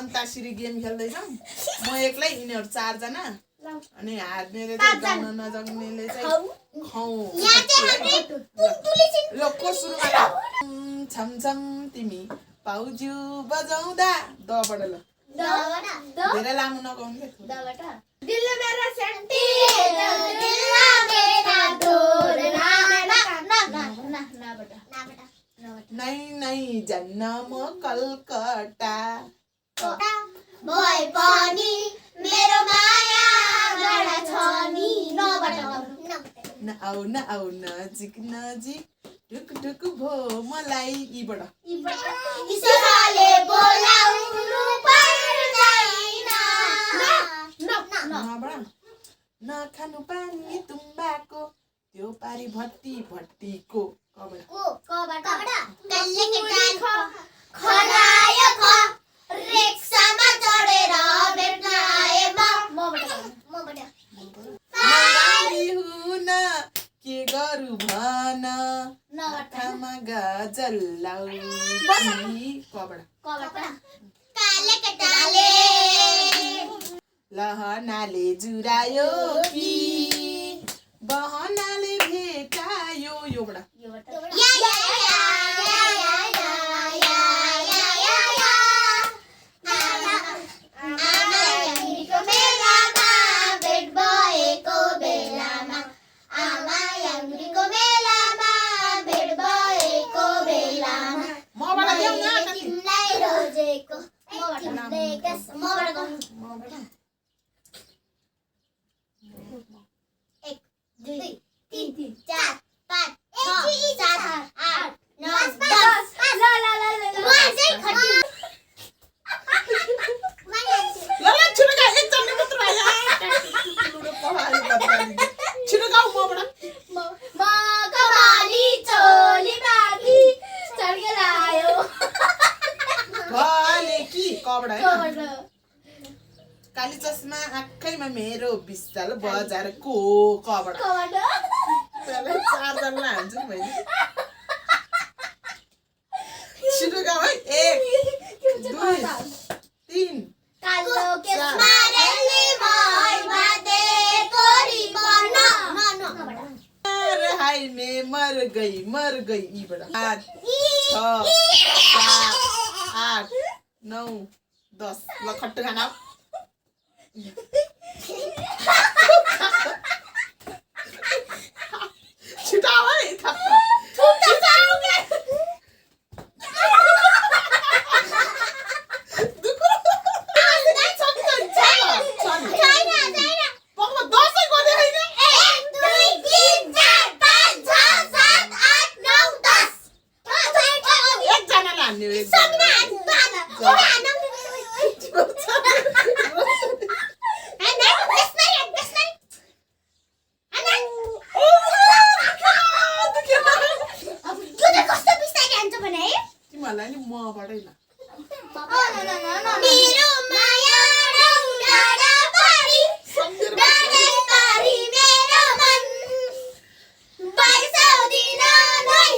अन्ताक्षरी game खेल्दैछौँ म एक्लै यिनीहरू 4 जना अनि हार्नेले चाहिँ गाउन नजान्नेले चाहिँ ल को सुरुमा छम छम तिमी पाउजु बजाउँदा दबाट ल धेरै लामो नगाउनु के दबाट दिल मेरा सेंटी दिल मेरा दूर ना नै नै जन्न म कलकत्ता बोय पनि मेरो माया गडा छ नि नबाट न आउ नजिक नजिक टुक टुक भो मलाई यीबाट ईश्वरले बोलाउनु पर्दैन नखानु पानी तुम्बाको त्यो पारी भट्टीको कबाट कल्ले केटा खनायो ख रिक्सामा चढेर भेट्न आए मबाट हुन के गरु भन आँखामा गजल लाउकी कबाट काले केटाले लहनाले जुरायो कि बहनाले भेटायो योबाट काली चस्मा आँखैमा मेरो विशाल बजारको कबाट 4 जना हान्छु नि मैले छिटो गाउँ है 1 2 3 कालो केसमा रेली भई बाते कोरी बन हाय मे मर गई यीबाट 5 6 7 8 9 10 ल खट्टु खाना छिटाउ है तिमीहरूलाई नि मबाटै ल मेरो माया डाँडा पारी मेरो मन 22 दिन नै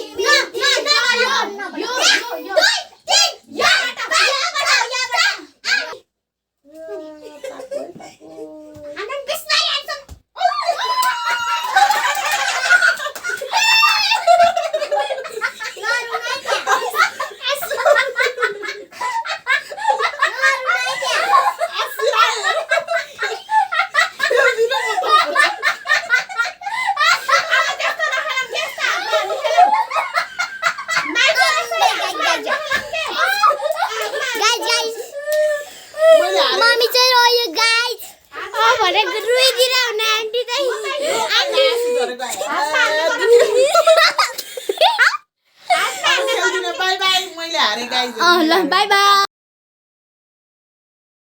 गरेको